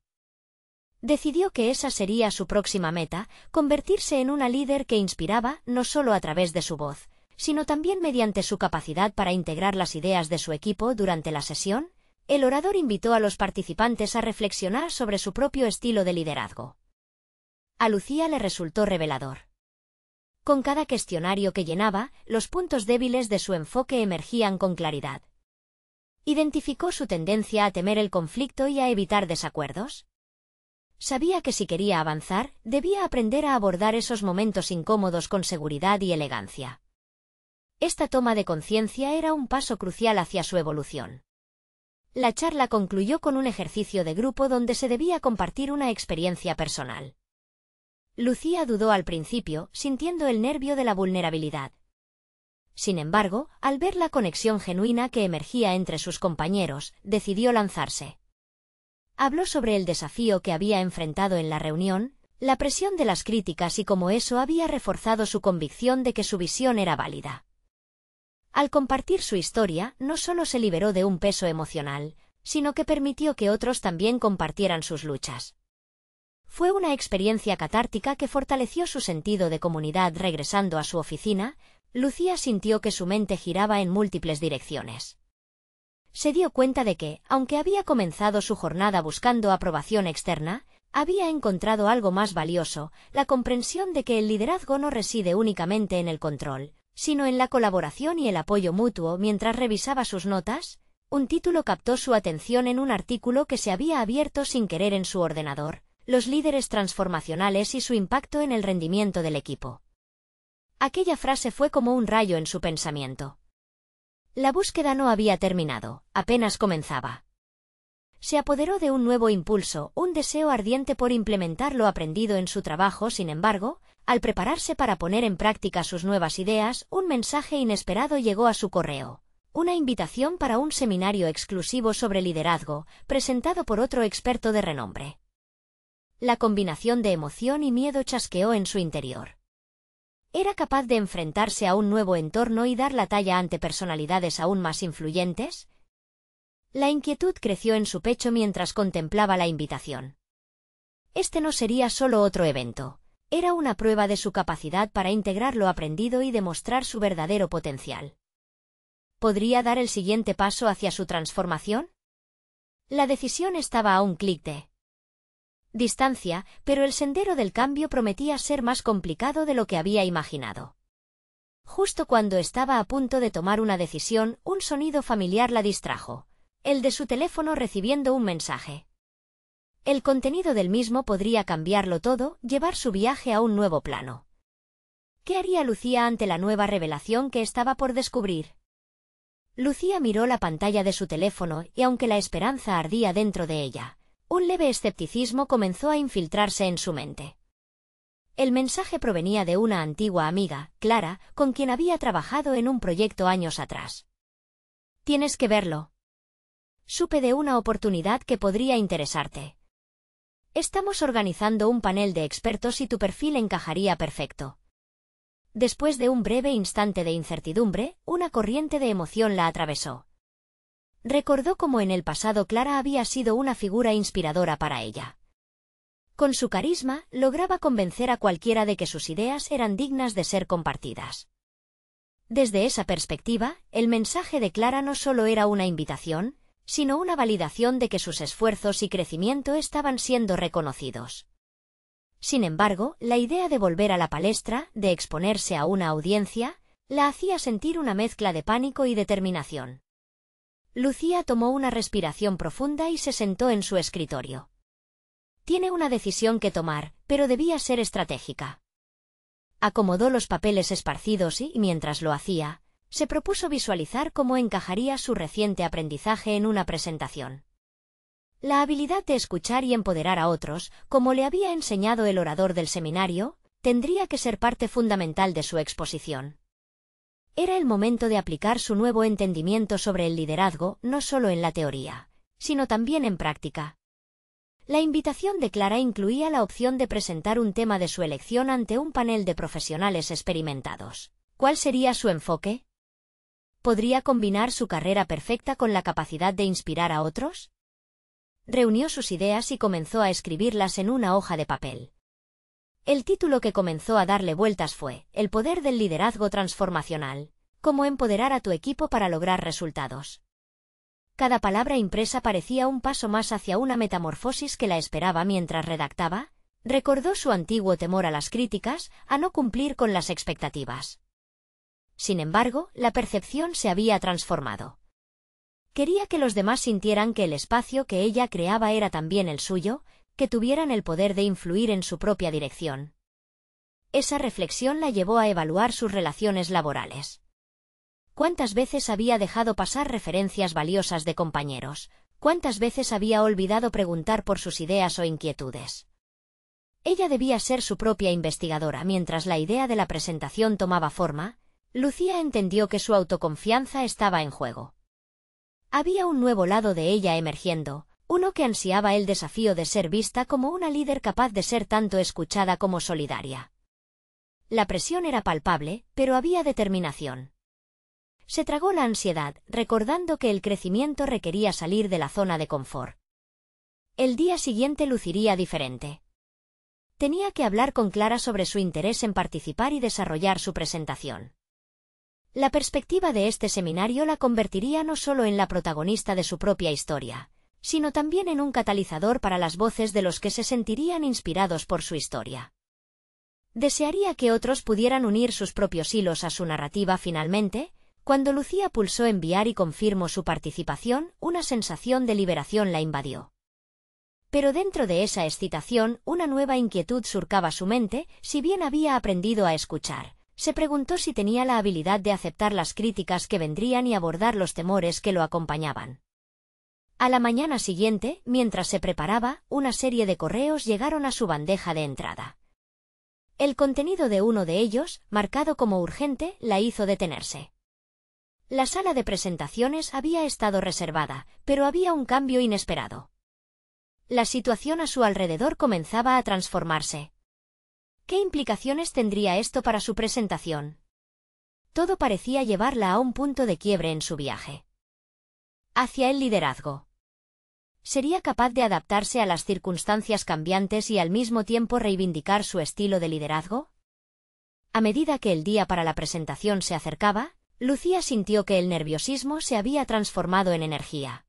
Decidió que esa sería su próxima meta: convertirse en una líder que inspiraba, no solo a través de su voz, sino también mediante su capacidad para integrar las ideas de su equipo. Durante la sesión, el orador invitó a los participantes a reflexionar sobre su propio estilo de liderazgo. A Lucía le resultó revelador. Con cada cuestionario que llenaba, los puntos débiles de su enfoque emergían con claridad. Identificó su tendencia a temer el conflicto y a evitar desacuerdos. Sabía que si quería avanzar, debía aprender a abordar esos momentos incómodos con seguridad y elegancia. Esta toma de conciencia era un paso crucial hacia su evolución. La charla concluyó con un ejercicio de grupo donde se debía compartir una experiencia personal. Lucía dudó al principio, sintiendo el nervio de la vulnerabilidad. Sin embargo, al ver la conexión genuina que emergía entre sus compañeros, decidió lanzarse. Habló sobre el desafío que había enfrentado en la reunión, la presión de las críticas y cómo eso había reforzado su convicción de que su visión era válida. Al compartir su historia, no solo se liberó de un peso emocional, sino que permitió que otros también compartieran sus luchas. Fue una experiencia catártica que fortaleció su sentido de comunidad. Regresando a su oficina, Lucía sintió que su mente giraba en múltiples direcciones. Se dio cuenta de que, aunque había comenzado su jornada buscando aprobación externa, había encontrado algo más valioso: la comprensión de que el liderazgo no reside únicamente en el control, sino en la colaboración y el apoyo mutuo. Mientras revisaba sus notas, un título captó su atención en un artículo que se había abierto sin querer en su ordenador: los líderes transformacionales y su impacto en el rendimiento del equipo. Aquella frase fue como un rayo en su pensamiento. La búsqueda no había terminado, apenas comenzaba. Se apoderó de un nuevo impulso, un deseo ardiente por implementar lo aprendido en su trabajo. Sin embargo, al prepararse para poner en práctica sus nuevas ideas, un mensaje inesperado llegó a su correo: una invitación para un seminario exclusivo sobre liderazgo, presentado por otro experto de renombre. La combinación de emoción y miedo chasqueó en su interior. ¿Era capaz de enfrentarse a un nuevo entorno y dar la talla ante personalidades aún más influyentes? La inquietud creció en su pecho mientras contemplaba la invitación. Este no sería solo otro evento. Era una prueba de su capacidad para integrar lo aprendido y demostrar su verdadero potencial. ¿Podría dar el siguiente paso hacia su transformación? La decisión estaba a un clic de distancia, pero el sendero del cambio prometía ser más complicado de lo que había imaginado. Justo cuando estaba a punto de tomar una decisión, un sonido familiar la distrajo, el de su teléfono recibiendo un mensaje. El contenido del mismo podría cambiarlo todo, llevar su viaje a un nuevo plano. ¿Qué haría Lucía ante la nueva revelación que estaba por descubrir? Lucía miró la pantalla de su teléfono y aunque la esperanza ardía dentro de ella, un leve escepticismo comenzó a infiltrarse en su mente. El mensaje provenía de una antigua amiga, Clara, con quien había trabajado en un proyecto años atrás. «Tienes que verlo. Supe de una oportunidad que podría interesarte. Estamos organizando un panel de expertos y tu perfil encajaría perfecto». Después de un breve instante de incertidumbre, una corriente de emoción la atravesó. Recordó cómo en el pasado Clara había sido una figura inspiradora para ella. Con su carisma, lograba convencer a cualquiera de que sus ideas eran dignas de ser compartidas. Desde esa perspectiva, el mensaje de Clara no solo era una invitación, sino una validación de que sus esfuerzos y crecimiento estaban siendo reconocidos. Sin embargo, la idea de volver a la palestra, de exponerse a una audiencia, la hacía sentir una mezcla de pánico y determinación. Lucía tomó una respiración profunda y se sentó en su escritorio. Tiene una decisión que tomar, pero debía ser estratégica. Acomodó los papeles esparcidos y, mientras lo hacía, se propuso visualizar cómo encajaría su reciente aprendizaje en una presentación. La habilidad de escuchar y empoderar a otros, como le había enseñado el orador del seminario, tendría que ser parte fundamental de su exposición. Era el momento de aplicar su nuevo entendimiento sobre el liderazgo, no solo en la teoría, sino también en práctica. La invitación de Clara incluía la opción de presentar un tema de su elección ante un panel de profesionales experimentados. ¿Cuál sería su enfoque? ¿Podría combinar su carrera perfecta con la capacidad de inspirar a otros? Reunió sus ideas y comenzó a escribirlas en una hoja de papel. El título que comenzó a darle vueltas fue «El poder del liderazgo transformacional. Cómo empoderar a tu equipo para lograr resultados». Cada palabra impresa parecía un paso más hacia una metamorfosis que la esperaba mientras redactaba. Recordó su antiguo temor a las críticas, a no cumplir con las expectativas. Sin embargo, la percepción se había transformado. Quería que los demás sintieran que el espacio que ella creaba era también el suyo, que tuvieran el poder de influir en su propia dirección. Esa reflexión la llevó a evaluar sus relaciones laborales. ¿Cuántas veces había dejado pasar referencias valiosas de compañeros? ¿Cuántas veces había olvidado preguntar por sus ideas o inquietudes? Ella debía ser su propia investigadora. Mientras la idea de la presentación tomaba forma, Lucía entendió que su autoconfianza estaba en juego. Había un nuevo lado de ella emergiendo, uno que ansiaba el desafío de ser vista como una líder capaz de ser tanto escuchada como solidaria. La presión era palpable, pero había determinación. Se tragó la ansiedad, recordando que el crecimiento requería salir de la zona de confort. El día siguiente luciría diferente. Tenía que hablar con Clara sobre su interés en participar y desarrollar su presentación. La perspectiva de este seminario la convertiría no solo en la protagonista de su propia historia, sino también en un catalizador para las voces de los que se sentirían inspirados por su historia. Desearía que otros pudieran unir sus propios hilos a su narrativa. Finalmente, cuando Lucía pulsó enviar y confirmó su participación, una sensación de liberación la invadió. Pero dentro de esa excitación, una nueva inquietud surcaba su mente. Si bien había aprendido a escuchar, se preguntó si tenía la habilidad de aceptar las críticas que vendrían y abordar los temores que lo acompañaban. A la mañana siguiente, mientras se preparaba, una serie de correos llegaron a su bandeja de entrada. El contenido de uno de ellos, marcado como urgente, la hizo detenerse. La sala de presentaciones había estado reservada, pero había un cambio inesperado. La situación a su alrededor comenzaba a transformarse. ¿Qué implicaciones tendría esto para su presentación? Todo parecía llevarla a un punto de quiebre en su viaje hacia el liderazgo. ¿Sería capaz de adaptarse a las circunstancias cambiantes y al mismo tiempo reivindicar su estilo de liderazgo? A medida que el día para la presentación se acercaba, Lucía sintió que el nerviosismo se había transformado en energía.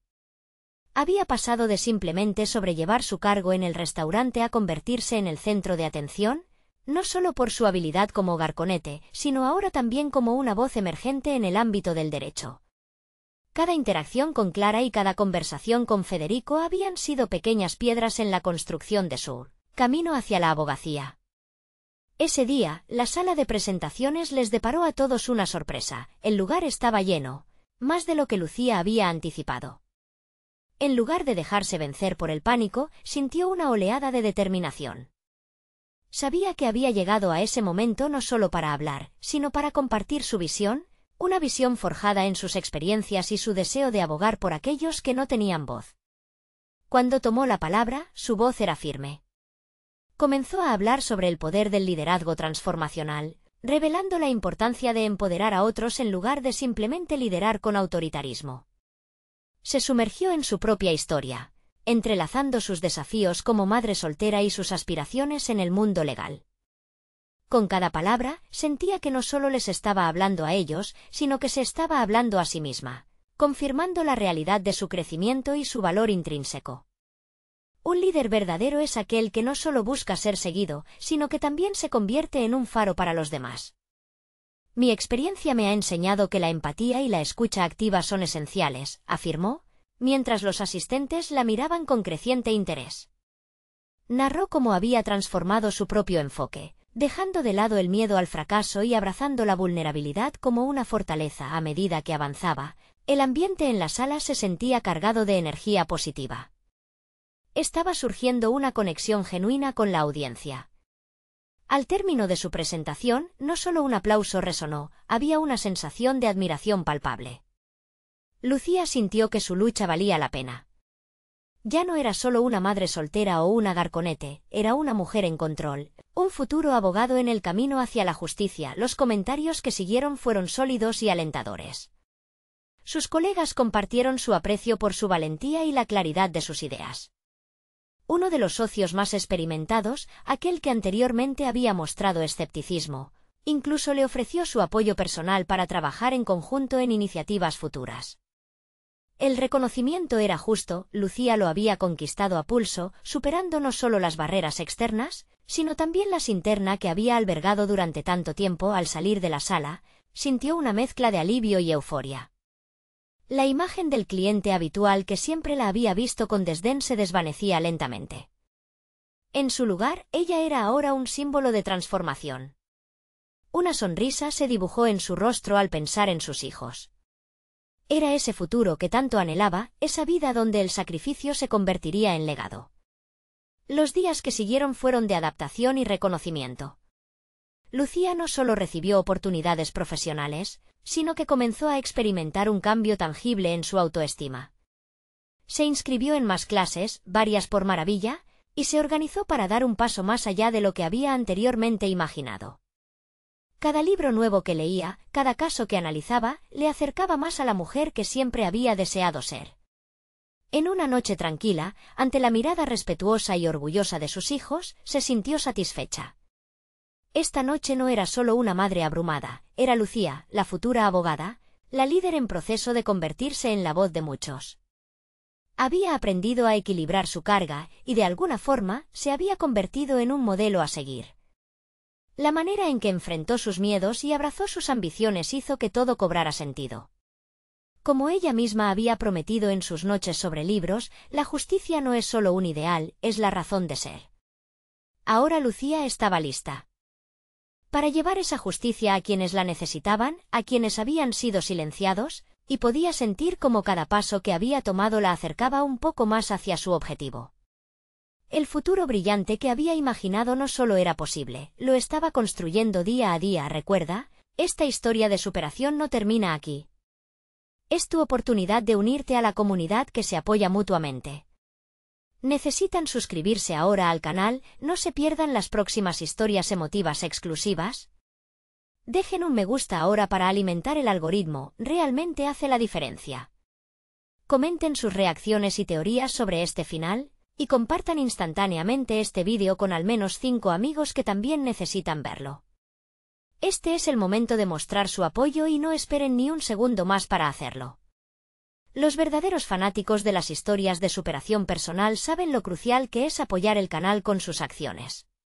Había pasado de simplemente sobrellevar su cargo en el restaurante a convertirse en el centro de atención, no solo por su habilidad como garconete, sino ahora también como una voz emergente en el ámbito del derecho. Cada interacción con Clara y cada conversación con Federico habían sido pequeñas piedras en la construcción de su camino hacia la abogacía. Ese día, la sala de presentaciones les deparó a todos una sorpresa. El lugar estaba lleno, más de lo que Lucía había anticipado. En lugar de dejarse vencer por el pánico, sintió una oleada de determinación. Sabía que había llegado a ese momento no solo para hablar, sino para compartir su visión, una visión forjada en sus experiencias y su deseo de abogar por aquellos que no tenían voz. Cuando tomó la palabra, su voz era firme. Comenzó a hablar sobre el poder del liderazgo transformacional, revelando la importancia de empoderar a otros en lugar de simplemente liderar con autoritarismo. Se sumergió en su propia historia, entrelazando sus desafíos como madre soltera y sus aspiraciones en el mundo legal. Con cada palabra, sentía que no solo les estaba hablando a ellos, sino que se estaba hablando a sí misma, confirmando la realidad de su crecimiento y su valor intrínseco. Un líder verdadero es aquel que no solo busca ser seguido, sino que también se convierte en un faro para los demás. Mi experiencia me ha enseñado que la empatía y la escucha activa son esenciales, afirmó, mientras los asistentes la miraban con creciente interés. Narró cómo había transformado su propio enfoque, dejando de lado el miedo al fracaso y abrazando la vulnerabilidad como una fortaleza. A medida que avanzaba, el ambiente en la sala se sentía cargado de energía positiva. Estaba surgiendo una conexión genuina con la audiencia. Al término de su presentación, no solo un aplauso resonó, había una sensación de admiración palpable. Lucía sintió que su lucha valía la pena. Ya no era solo una madre soltera o una garconete, era una mujer en control, un futuro abogado en el camino hacia la justicia. Los comentarios que siguieron fueron sólidos y alentadores. Sus colegas compartieron su aprecio por su valentía y la claridad de sus ideas. Uno de los socios más experimentados, aquel que anteriormente había mostrado escepticismo, incluso le ofreció su apoyo personal para trabajar en conjunto en iniciativas futuras. El reconocimiento era justo, Lucía lo había conquistado a pulso, superando no solo las barreras externas, sino también las internas que había albergado durante tanto tiempo. Al salir de la sala, sintió una mezcla de alivio y euforia. La imagen del cliente habitual que siempre la había visto con desdén se desvanecía lentamente. En su lugar, ella era ahora un símbolo de transformación. Una sonrisa se dibujó en su rostro al pensar en sus hijos. Era ese futuro que tanto anhelaba, esa vida donde el sacrificio se convertiría en legado. Los días que siguieron fueron de adaptación y reconocimiento. Lucía no solo recibió oportunidades profesionales, sino que comenzó a experimentar un cambio tangible en su autoestima. Se inscribió en más clases, varias por maravilla, y se organizó para dar un paso más allá de lo que había anteriormente imaginado. Cada libro nuevo que leía, cada caso que analizaba, le acercaba más a la mujer que siempre había deseado ser. En una noche tranquila, ante la mirada respetuosa y orgullosa de sus hijos, se sintió satisfecha. Esta noche no era solo una madre abrumada, era Lucía, la futura abogada, la líder en proceso de convertirse en la voz de muchos. Había aprendido a equilibrar su carga, y de alguna forma, se había convertido en un modelo a seguir. La manera en que enfrentó sus miedos y abrazó sus ambiciones hizo que todo cobrara sentido. Como ella misma había prometido en sus noches sobre libros, la justicia no es solo un ideal, es la razón de ser. Ahora Lucía estaba lista para llevar esa justicia a quienes la necesitaban, a quienes habían sido silenciados, y podía sentir como cada paso que había tomado la acercaba un poco más hacia su objetivo. El futuro brillante que había imaginado no solo era posible, lo estaba construyendo día a día. Recuerda, esta historia de superación no termina aquí. Es tu oportunidad de unirte a la comunidad que se apoya mutuamente. ¿Necesitan suscribirse ahora al canal? No se pierdan las próximas historias emotivas exclusivas. Dejen un me gusta ahora para alimentar el algoritmo, realmente hace la diferencia. Comenten sus reacciones y teorías sobre este final, y compartan instantáneamente este vídeo con al menos 5 amigos que también necesitan verlo. Este es el momento de mostrar su apoyo y no esperen ni un segundo más para hacerlo. Los verdaderos fanáticos de las historias de superación personal saben lo crucial que es apoyar el canal con sus acciones.